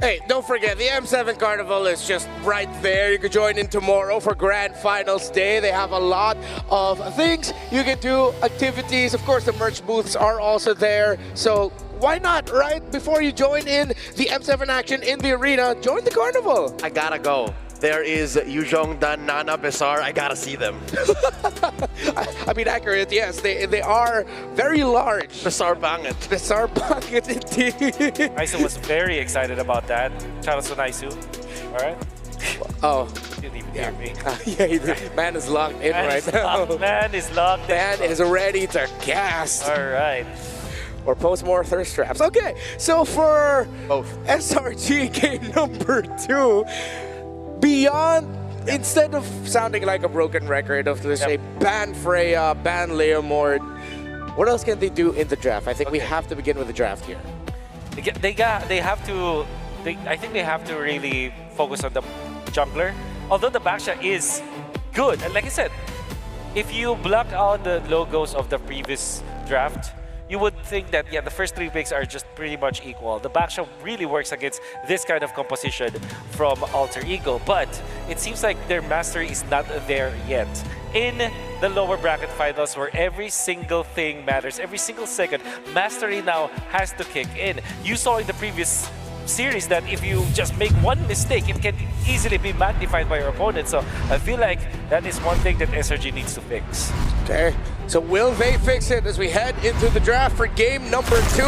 Hey, don't forget, the M7 Carnival is just right there. You can join in tomorrow for Grand Finals Day. They have a lot of things you can do, activities. Of course, the merch booths are also there. So why not, right? Before you join in the M7 action in the arena, join the Carnival. I gotta go. There is Yuzhong, Dan, Nana, Besar. I gotta see them. I mean, accurate, yes. They are very large. Besar Bangit. Besar Bangit, indeed. Naisu was very excited about that. Shout out to Naisu. All right. Oh. You didn't even hear me. Yeah, he did. Man is locked in right now. Man is locked in. Man is ready to cast. All right. Or post more thirst traps. Okay, so for Both. SRG game number 2, beyond, instead of sounding like a broken record of, let's say, ban Freya, ban Leomord, what else can they do in the draft? I think we have to begin with the draft here. They have to. I think they have to really focus on the jungler. Although the Baksha is good, and like I said, if you block out the logos of the previous draft, you would think that, yeah, the first 3 picks are just pretty much equal. The Baksha really works against this kind of composition from Alter Ego, but it seems like their mastery is not there yet. In the lower bracket finals, where every single thing matters, every single second, mastery now has to kick in. You saw in the previous series that if you just make one mistake, it can easily be magnified by your opponent. So I feel like that is one thing that SRG needs to fix. Okay, so will they fix it as we head into the draft for game number 2?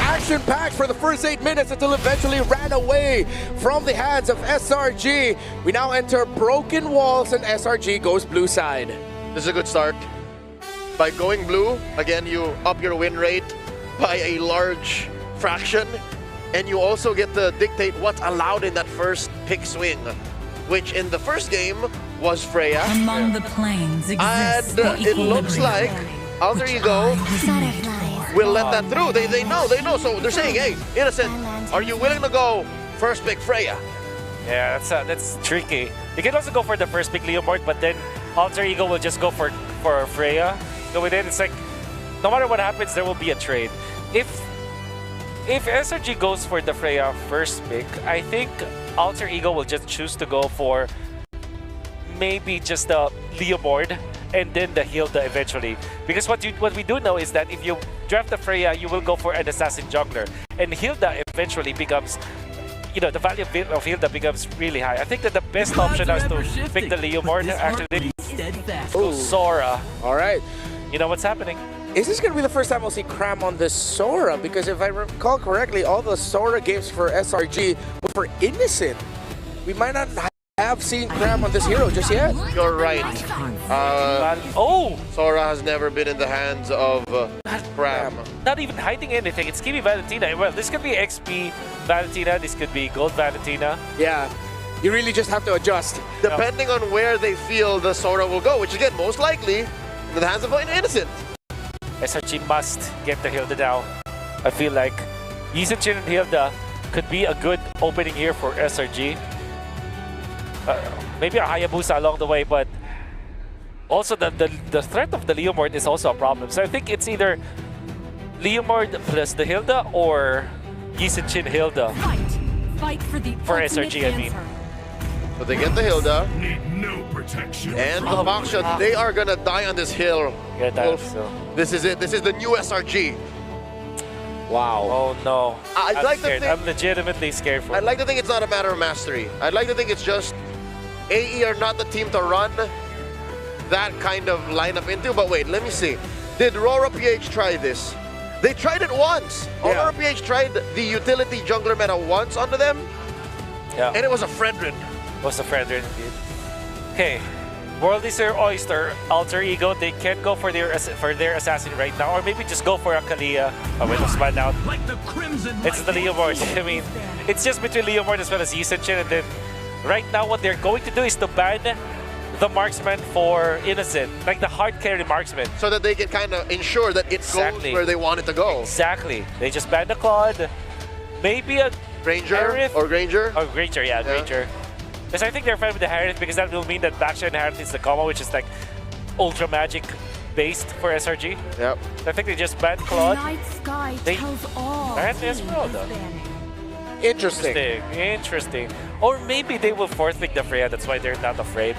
Action-packed for the first 8 minutes until eventually ran away from the hands of SRG. We now enter Broken Walls and SRG goes blue side. This is a good start. By going blue, again, you up your win rate by a large fraction. And you also get to dictate what's allowed in that first pick swing, which in the first game was Freya. Among the planes exists And it looks like Alter Ego will let that through. They know. So they're saying, hey, Innocent, are you willing to go first pick Freya? Yeah, that's tricky. You can also go for the first pick Leomord, but then Alter Ego will just go for Freya. So with it, it's like, no matter what happens, there will be a trade. If SRG goes for the Freya first pick, I think Alter Ego will just choose to go for maybe just the Leomord and then the Hilda eventually. Because what we do know is that if you draft the Freya, you will go for an assassin jungler. And Hilda eventually becomes, the value of Hilda becomes really high. I think that the best option is to pick the Leomord, actually. Ooh. Sora. All right. You know what's happening? Is this going to be the first time we'll see Cram on the Sora? Because if I recall correctly, all the Sora games for SRG were for Innocent. We might not have seen Cram on this hero just yet. You're right. Sora has never been in the hands of Cram. Not even hiding anything. It's Kimi Valentina. Well, this could be XP Valentina. This could be Gold Valentina. Yeah. You really just have to adjust. Depending on where they feel the Sora will go, which again, most likely, in the hands of an Innocent. SRG must get the Hilda now. I feel like Yisenchin and Hilda could be a good opening here for SRG. Maybe a Hayabusa along the way, but also the threat of the Leomord is also a problem. So I think it's either Leomord plus the Hilda or Yisenchin Hilda. Fight for the SRG, I mean. So they get the Hilda. Need no protection. And the Baksha, they are gonna die on this hill. This is it. This is the new SRG. Wow. Oh no. I'm legitimately scared for I'd like to think it's not a matter of mastery. I'd like to think it's just AE are not the team to run that kind of lineup into. But wait, let me see. Did Rora PH try this? They tried it once. Yeah. Rora PH tried the utility jungler meta once onto them. Yeah. And it was a Fredrin. Was a Fredrin indeed. Okay. World is their oyster. Alter Ego, they can't go for their assassin right now, or maybe just go for a Kalia. Oh, wait, was banned out. Like the crimson It's the Leomord. I mean, it's just between Leomord as well as Yisenchin, and then right now what they're going to do is to ban the marksman for Innocent, like the hard carry marksman. So that they can kind of ensure that it goes where they want it to go. Exactly. They just ban the Claude. Maybe a Ranger Harith. or Granger? Oh, Granger, yeah, Granger. Because I think they're fine with the Harith because that will mean that Baksha and Harith is the combo, which is like ultra magic based for SRG. Yep. I think they just banned Claude. Night sky tells all Harith as well, though. Interesting. Interesting. Or maybe they will fourth pick the Freya, that's why they're not afraid.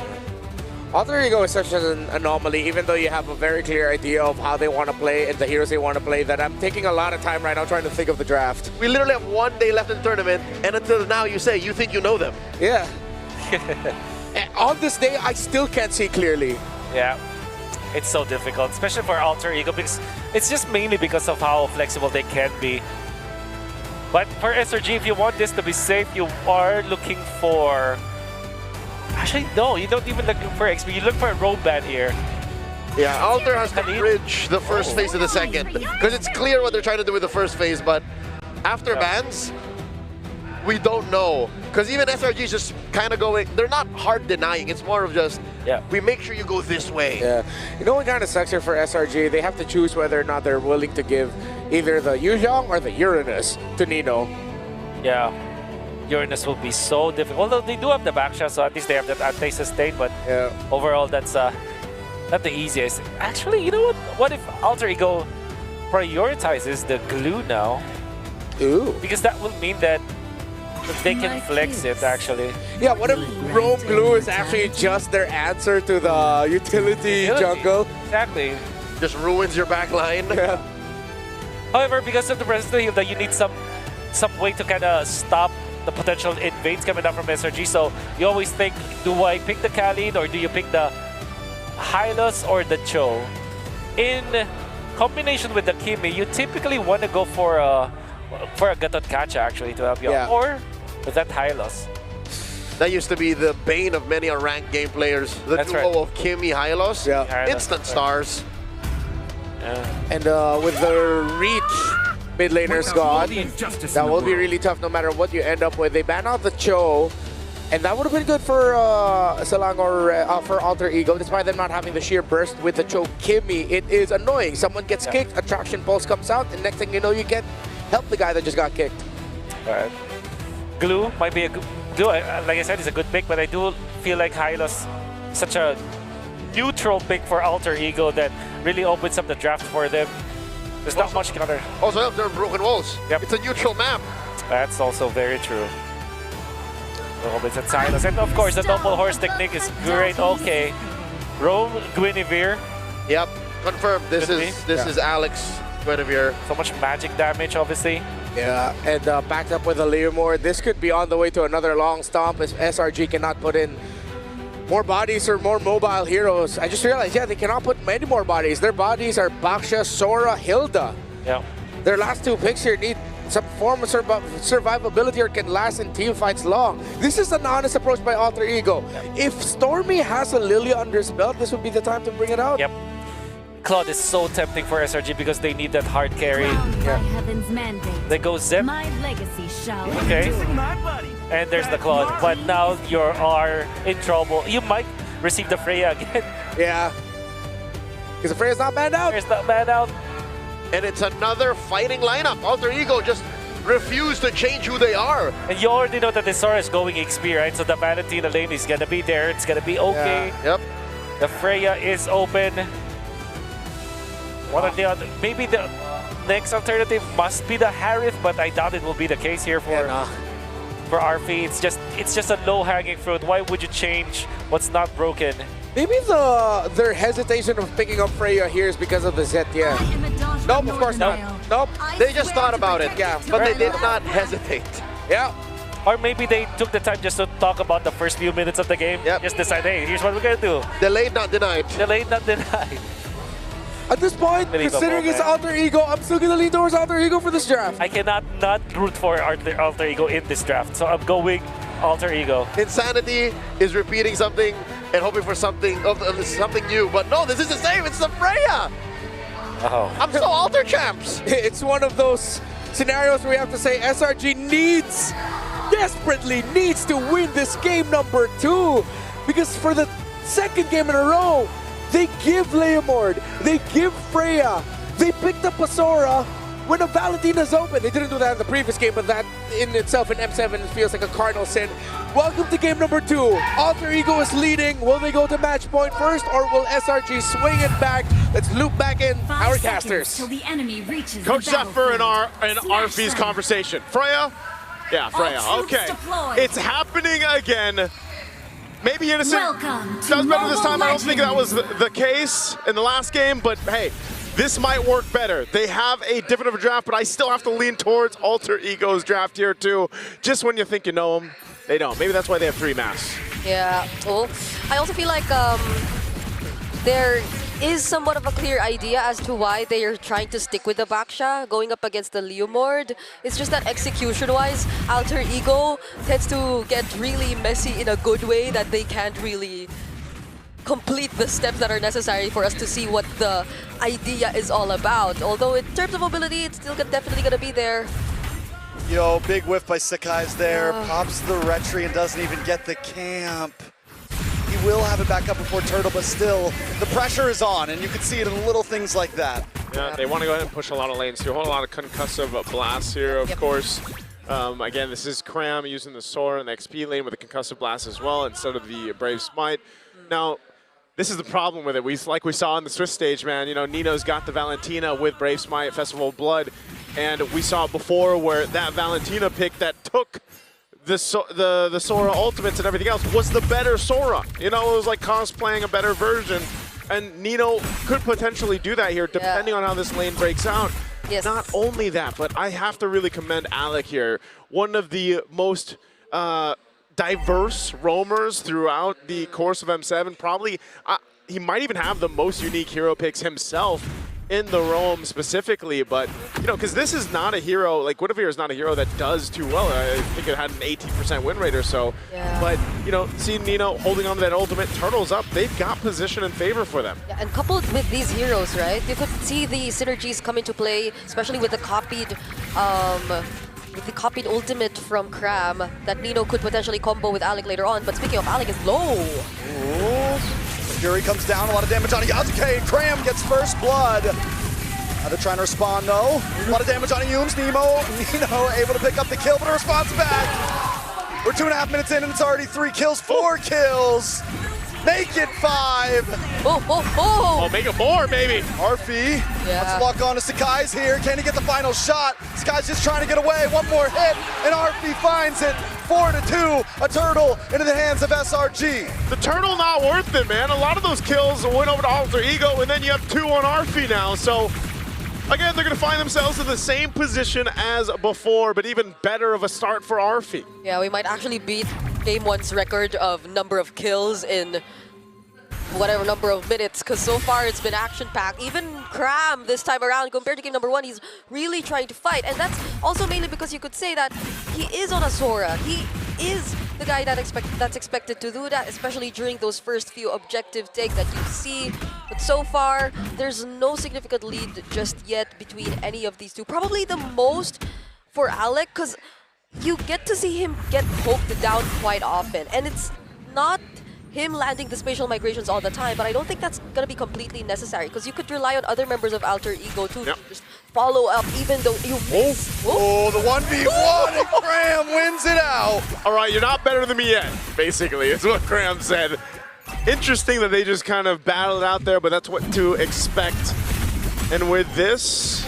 Alter Ego is such an anomaly, even though you have a very clear idea of how they want to play and the heroes they want to play, that I'm taking a lot of time right now trying to think of the draft. We literally have 1 day left in the tournament, and until now you say you think you know them. Yeah. And on this day, I still can't see clearly. Yeah. It's so difficult, especially for Alter Ego, because it's just mainly because of how flexible they can be. But for SRG, if you want this to be safe, you are looking for... Actually, no, you don't even look for XP. You look for a robe ban here. Yeah, Alter has to bridge the first phase of the second, because it's clear what they're trying to do with the first phase, but after bans, we don't know. Because even SRG is just kind of going, they're not hard denying, it's more of just, we make sure you go this way. Yeah. You know what kind of sucks here for SRG? They have to choose whether or not they're willing to give either the Yuzhong or the Uranus to Nino. Yeah. Uranus will be so difficult. Although they do have the backshot, so at least they have that anti-sustain, but overall that's not the easiest. Actually, you know what? What if Alter Ego prioritizes the glue now? Ooh. Because that will mean that they can flex it, actually. Yeah, what if Roam Glue is actually just their answer to the utility jungle? Exactly. Just ruins your back line. Yeah. However, because of the presence of heal, that you need some way to kind of stop the potential invades coming up from SRG. So you always think, do I pick the Kalin or do you pick the Hylos or the Cho? In combination with the Kimi, you typically want to go for a Gatot Kacha actually to help you out, or with that Hylos. That used to be the bane of many ranked game players. The duo of Kimi Hylos. Yeah. Instant stars. And with the reach mid laner's gone, that will be really tough no matter what you end up with. They ban out the Cho, and that would have been good for Selangor, for Alter Ego, despite them not having the sheer burst with the Cho Kimi. It is annoying. Someone gets kicked, attraction pulse comes out, and next thing you know, you get help the guy that just got kicked. Alright. Glue might be a good... Glue, like I said, is a good pick, but I do feel like Hylos such a neutral pick for Alter Ego that really opens up the draft for them. There's not much counter. Also, there are broken walls. Yep. It's a neutral map. That's also very true. Opens at Silas. And of course, the double horse technique is great. Okay. Rome, Guinevere. Yep, confirmed. This is Alex Guinevere. So much magic damage, obviously. Yeah, and backed up with a Leomord. This could be on the way to another long stomp if SRG cannot put in more bodies or more mobile heroes. I just realized, they cannot put many more bodies. Their bodies are Baksha, Sora, Hilda. Yeah. Their last two picks here need some form of survivability or can last in team fights long. This is an honest approach by Alter Ego. If Stormy has a Lilia under his belt, this would be the time to bring it out. Yep. Claude is so tempting for SRG because they need that hard carry. Heaven's mandate. They go Zip. My legacy shall Okay. endure. And there's the Claude. But now you are in trouble. You might receive the Freya again. Yeah. Because the Freya's not banned out. There's not banned out. And it's another fighting lineup. Alter Ego just refused to change who they are. And you already know that the Sora is going XP, right? So the Valentina lane is going to be there. It's going to be okay. Yep. The Freya is open. One or the other. Maybe the next alternative must be the Harith, but I doubt it will be the case here for Arfi. It's just a low-hanging fruit. Why would you change what's not broken? Maybe their hesitation of picking up Freya here is because of the Zetia. Nope, of course not. Nope. They just thought about it, but they did not hesitate. Yeah. Or maybe they took the time just to talk about the first few minutes of the game. Yep. Just decide, hey, here's what we're going to do. Delayed, not denied. Delayed, not denied. At this point, considering it's Alter Ego, I'm still going to lean towards Alter Ego for this draft. I cannot not root for Alter Ego in this draft, so I'm going Alter Ego. Insanity is repeating something and hoping for something new, but no, this is the same. It's the Freya. Oh. I'm so Alter champs. It's one of those scenarios where we have to say SRG desperately needs to win this game number 2, because for the second game in a row, they give Leomord, they give Freya, they picked up a Sora when a Valentina's open. They didn't do that in the previous game, but that in itself in M7 feels like a cardinal sin. Welcome to game number 2. Alter Ego is leading. Will they go to match point first, or will SRG swing it back? Let's loop back in our casters. Till the enemy reaches Coach the Zephyr and battlefield. Arfi's conversation. Freya, Yeah, Freya. All troops Okay. deployed. It's happening again. Maybe Innocent Welcome to does better this time. Mobile I don't think that was Legends. the case in the last game, but hey, this might work better. They have a different of a draft, but I still have to lean towards Alter Ego's draft here too. Just when you think you know them, they don't. Maybe that's why they have 3 masks. Yeah. Well, I also feel like there is somewhat of a clear idea as to why they are trying to stick with the Baksha going up against the Leomord. It's just that execution-wise, Alter Ego tends to get really messy in a good way that they can't really complete the steps that are necessary for us to see what the idea is all about. Although in terms of mobility, it's still definitely going to be there. Yo, big whiff by Sakai's there. Pops the retry and doesn't even get the camp. He will have it back up before Turtle, but still, the pressure is on, and you can see it in little things like that. Yeah, they want to go ahead and push a lot of lanes too. A whole lot of concussive blasts here, of course. Again, this is Cram using the Sora and the XP lane with a concussive blast as well instead of the Brave Smite. Now, this is the problem with it. Like we saw on the Swiss stage, man, you know, Nino's got the Valentina with Brave Smite, Festival of Blood, and we saw before where that Valentina pick that took the Sora ultimates and everything else was the better Sora. You know, it was like cosplaying a better version, and Nino could potentially do that here depending on how this lane breaks out. Yes. Not only that, but I have to really commend Alec here. One of the most diverse roamers throughout the course of M7. Probably, he might even have the most unique hero picks himself in the roam specifically, but, you know, because this is not a hero, like, Guinevere is not a hero that does too well. I think it had an 18% win rate or so. Yeah. But, you know, seeing Nino holding on to that ultimate, Turtle's up, they've got position in favor for them. Yeah, and coupled with these heroes, right, you could see the synergies come into play, especially with the copied ultimate from Cram that Nino could potentially combo with Alec later on. But speaking of, Alec is low. Ooh. Fury comes down, a lot of damage on Yasuke, and Cram gets first blood. Now they're trying to respond though. A lot of damage on Yumes. Nino able to pick up the kill, but a response back. We're 2.5 minutes in and it's already 3 kills, 4 kills. Make it 5. Oh, make it 4, baby. Arfi wants to lock on to Sakai's here. Can he get the final shot? Sakai's just trying to get away. One more hit, and Arfi finds it. 4-2, a Turtle into the hands of SRG. The Turtle not worth it, man. A lot of those kills went over to Alter Ego, and then you have 2 on Arfi now. So, again, they're going to find themselves in the same position as before, but even better of a start for Arfi. Yeah, we might actually beat Game 1's record of number of kills in whatever number of minutes, because so far it's been action-packed. Even Cram this time around, compared to Game number 1, he's really trying to fight. And that's also mainly because you could say that he is on a Sora. He is the guy that's expected to do that, especially during those first few objective takes that you see. But so far, there's no significant lead just yet between any of these two. Probably the most for Alec, because you get to see him get poked down quite often. And it's not him landing the spatial migrations all the time, but I don't think that's going to be completely necessary, because you could rely on other members of Alter Ego to just follow up, even though you miss. Oh, the 1v1, and Cram wins it out. All right, you're not better than me yet, basically, is what Cram said. Interesting that they just kind of battled out there, but that's what to expect. And with this,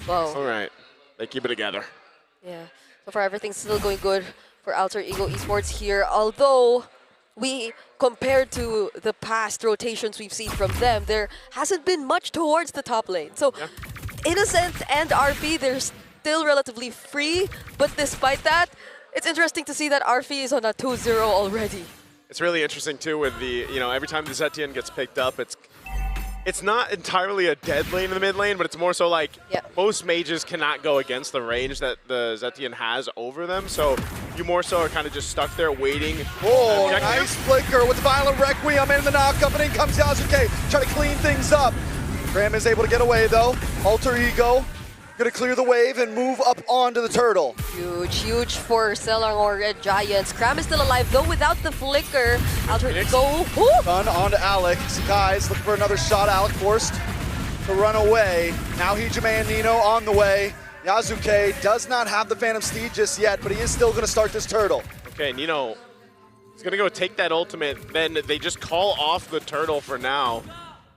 all right, they keep it together. Yeah, so far everything's still going good for Alter Ego Esports here, although compared to the past rotations we've seen from them, there hasn't been much towards the top lane. So Innocent and RP, they're still relatively free, but despite that, it's interesting to see that RP is on a 2-0 already. It's really interesting too with the, you know, every time the Zetian gets picked up, it's not entirely a dead lane in the mid lane, but it's more so like most mages cannot go against the range that the Zetian has over them. So you more so are kind of just stuck there waiting. Oh, nice flicker with the Violent Requiem in the knockup, and in comes Yasuke, trying to clean things up. Graham is able to get away though. Alter Ego gonna clear the wave and move up onto the Turtle. Huge for Selangor Red Giants. Cram is still alive though without the flicker. Alter Ego. Gun onto Alec. Sakai's looking for another shot. Alec forced to run away. Now Hijime and Nino on the way. Yasuke does not have the Phantom Steed just yet, but he is still gonna start this Turtle. Okay, Nino is gonna go take that ultimate, then they just call off the Turtle for now,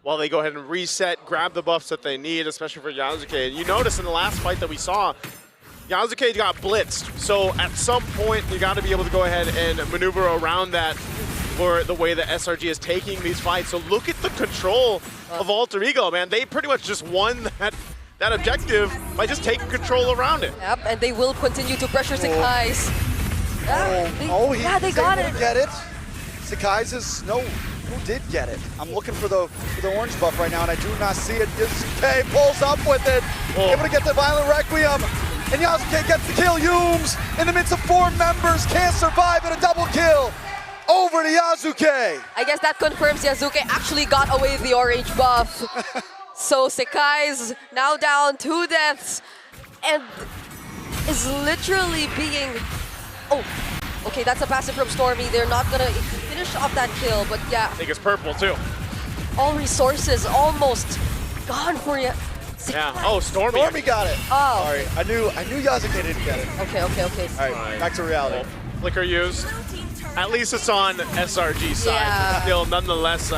while they go ahead and reset, grab the buffs that they need, especially for Yasuke. And you notice in the last fight that we saw, Yasuke got blitzed, so at some point you got to be able to go ahead and maneuver around that for the way that SRG is taking these fights. So look at the control of Alter Ego, man. They pretty much just won that objective by just taking control around it. Yep, and they will continue to pressure Sakai's. They got able it. to get it. Sakai's is who did get it? I'm looking for the orange buff right now, and I do not see it. Yasuke pulls up with it, able to get the Violent Requiem, and Yasuke gets the kill. Yums in the midst of 4 members can't survive at a double kill. Over to Yasuke. I guess that confirms Yasuke actually got away the orange buff. So Sakai's now down 2 deaths and is literally being... Oh, okay, that's a passive from Stormy. They're not gonna finish off that kill, but yeah. I think it's purple too. All resources almost gone for you. Yeah. Oh, Stormy. Stormy got it. Oh. Sorry, I knew Yasuke didn't get it. Okay. All right, back to reality. Flicker used. At least it's on SRG side. Yeah. But still, nonetheless,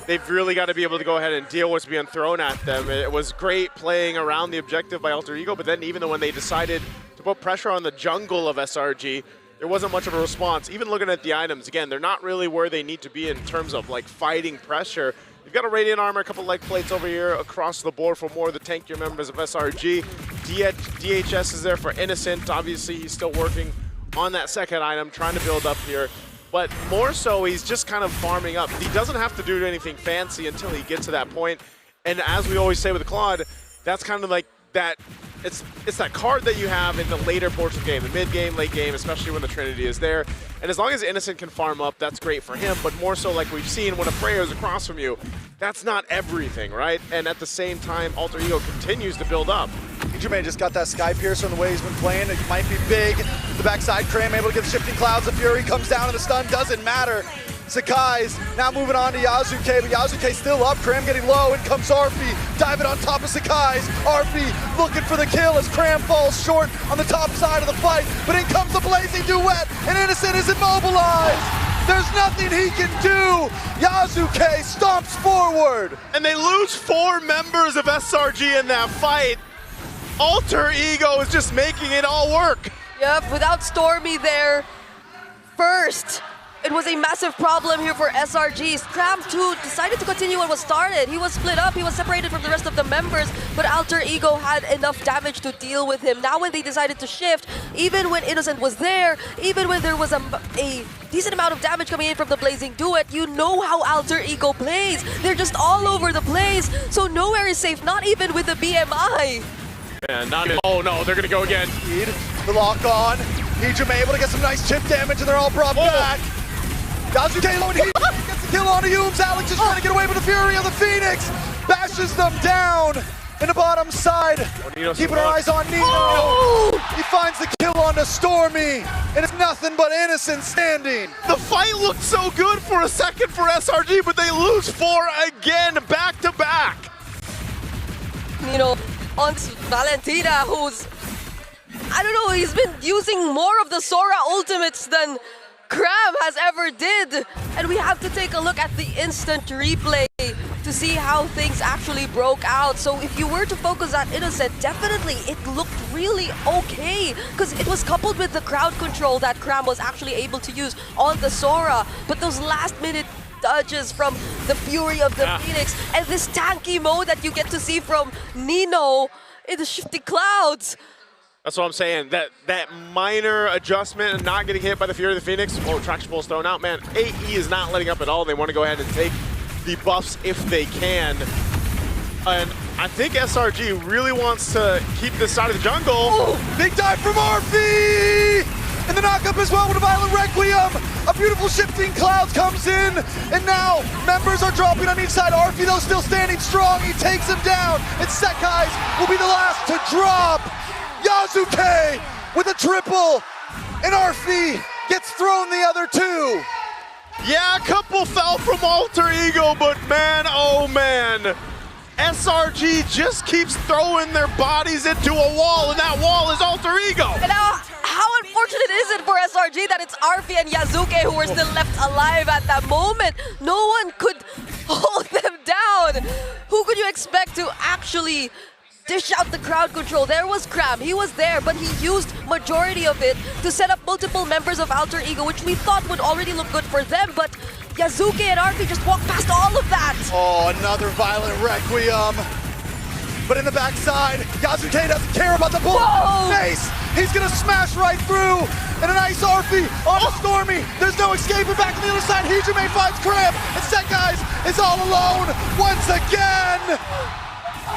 they've really got to be able to go ahead and deal with what's being thrown at them. It was great playing around the objective by Alter Ego, but then even when they decided to put pressure on the jungle of SRG, there wasn't much of a response. Even looking at the items, again, they're not really where they need to be in terms of like fighting pressure. You've got a Radiant Armor, a couple leg plates over here across the board for more of the tankier members of SRG. DHS is there for Innocent. Obviously, he's still working on that second item, trying to build up here. But more so, he's just kind of farming up. He doesn't have to do anything fancy until he gets to that point. And as we always say with Claude, that's kind of like that. It's that card that you have in the later portion of the game, the mid-game, late game, especially when the Trinity is there. And as long as Innocent can farm up, that's great for him. But more so, like we've seen, when a Freya is across from you, that's not everything, right? And at the same time, Alter Ego continues to build up. Jermaine just got that Sky Piercer in the way he's been playing. It might be big. The backside, Cram able to get the Shifting Clouds. The Fury comes down and the stun doesn't matter. Sakai's now moving on to Yasuke, but Yasuke still up. Cram getting low, and comes Arfi, diving on top of Sakai's. Arfi looking for the kill as Cram falls short on the top side of the fight, but in comes the Blazing Duet, and Innocent is immobilized. There's nothing he can do. Yasuke stomps forward. And they lose 4 members of SRG in that fight. Alter Ego is just making it all work. Yep, without Stormy there first. It was a massive problem here for SRG. Scram 2 decided to continue what was started. He was split up, he was separated from the rest of the members, but Alter Ego had enough damage to deal with him. Now when they decided to shift, even when Innocent was there, even when there was a decent amount of damage coming in from the Blazing Duet, you know how Alter Ego plays. They're just all over the place, so nowhere is safe, not even with the BMI. And oh no, they're gonna go again. The lock on. Hijime able to get some nice chip damage, and they're all brought back. Yasuke low, and he gets the kill on Yums. Alex is trying to get away with the Fury of the Phoenix. Bashes them down in the bottom side. Keeping our eyes on Nino. He finds the kill onto Stormy, and it's nothing but Innocent standing. The fight looked so good for a second for SRG, but they lose 4 again, back to back. You know, on Valentina, who's, I don't know, he's been using more of the Sora ultimates than Cram has ever did. And we have to take a look at the instant replay to see how things actually broke out. So if you were to focus on Innocent, definitely it looked really okay, because it was coupled with the crowd control that Cram was actually able to use on the Sora. But those last minute dodges from the Fury of the Phoenix and this tanky mode that you get to see from Nino in the Shifting Clouds. That's what I'm saying. That minor adjustment and not getting hit by the Fury of the Phoenix. Oh, traction pulls thrown out, man. AE is not letting up at all. They want to go ahead and take the buffs if they can. And I think SRG really wants to keep this side of the jungle. Oh, big dive from Arfi! And the knockup as well with a Violent Requiem. A beautiful Shifting Clouds comes in, and now members are dropping on each side. Arfi, though, still standing strong. He takes him down, and Sekai's will be the last to drop. Yasuke with a triple, and Arfi gets thrown the other 2. Yeah, a couple fell from Alter Ego, but man, oh man. SRG just keeps throwing their bodies into a wall, and that wall is Alter Ego. And now, how unfortunate is it for SRG that it's Arfi and Yasuke who were still left alive at that moment? No one could hold them down. Who could you expect to actually dish out the crowd control. There was Cram, he was there, but he used majority of it to set up multiple members of Alter Ego, which we thought would already look good for them, but Yazuke and RP just walked past all of that. Oh, another violent Requiem. But in the backside, Yazuke doesn't care about the bullet. Face! He's gonna smash right through! And a nice RP on a Stormy. There's no escaping back on the other side. Hijime finds Cram. And Set Guys is all alone once again!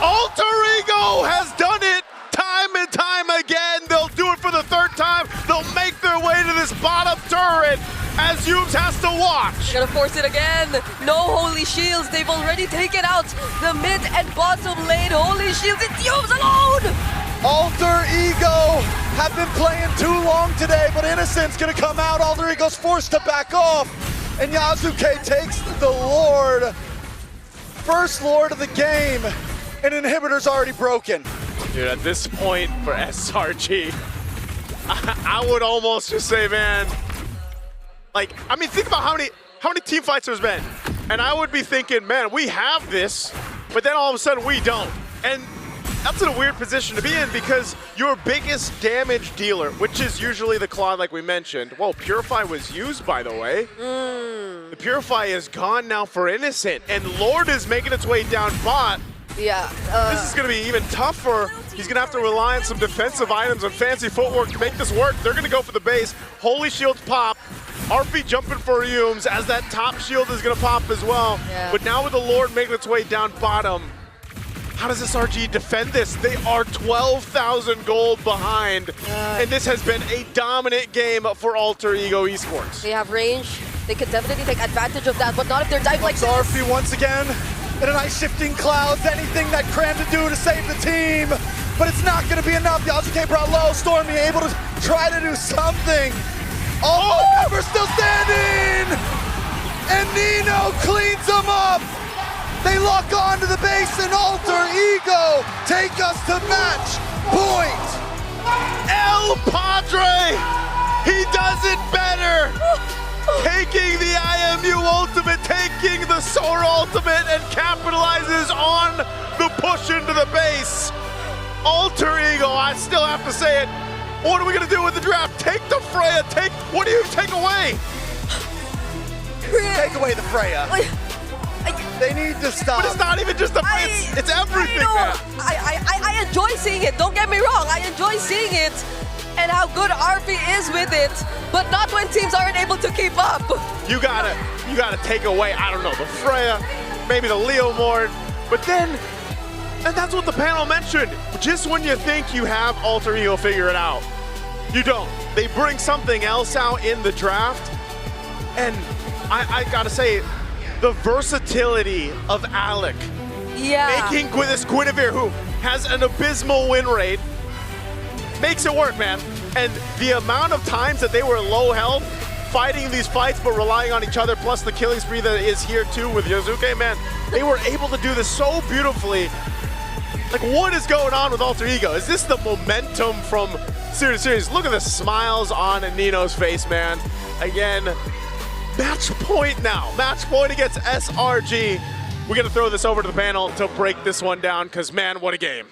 Alter Ego has done it time and time again. They'll do it for the third time. They'll make their way to this bottom turret as Yumes has to watch. Gonna force it again. No Holy Shields. They've already taken out the mid and bottom lane. Holy Shields. It's Yumes alone! Alter Ego have been playing too long today, but Innocent's gonna come out. Alter Ego's forced to back off. And Yazuke takes the Lord. First Lord of the game. And Inhibitor's already broken. Dude, at this point for SRG, I would almost just say, man, like, I mean, think about how many team fights there's been. And I would be thinking, man, we have this, but then all of a sudden we don't. And that's in a weird position to be in because your biggest damage dealer, which is usually the Claw like we mentioned. Whoa, Purify was used, by the way. The Purify is gone now for Innocent, and Lord is making its way down bot. Yeah. This is going to be even tougher. He's going to have to rely on some defensive items and fancy footwork to make this work. They're going to go for the base. Holy Shields pop. RP jumping for Yumes as that top shield is going to pop as well. Yeah. But now with the Lord making its way down bottom, how does SRG defend this? They are 12,000 gold behind, and this has been a dominant game for Alter Ego Esports. They have range. They can definitely take advantage of that, but not if they're diving like this. RP once again. And a nice shifting clouds, anything that Cram to do to save the team. But it's not gonna be enough. Yazuke brought low, Stormy able to try to do something. All members still standing! And Nino cleans them up! They lock onto the base and Alter Ego take us to match point! El Padre! He does it better! Taking the IMU ultimate, taking the Sora ultimate, and capitalizes on the push into the base. Alter Ego, I still have to say it. What are we gonna do with the draft? Take the Freya, what do you take away? Take away the Freya. They need to stop. But it's not even just it's everything, man. I enjoy seeing it, don't get me wrong. I enjoy seeing it and how good RP is with it, but not when teams aren't able to keep up. You gotta take away, I don't know, the Freya, maybe the Leo Mord, but then, and that's what the panel mentioned, just when you think you have Alter Ego figure it out, you don't. They bring something else out in the draft, and I gotta say, the versatility of Alec, making this Guinevere, who has an abysmal win rate, makes it work, man. And the amount of times that they were low health, fighting these fights but relying on each other, plus the killing spree that is here too with Yazuke, man, they were able to do this so beautifully. Like, what is going on with Alter Ego? Is this the momentum from series to series? Look at the smiles on Nino's face, man. Again, match point now. Match point against SRG. We're gonna throw this over to the panel to break this one down, because man, what a game.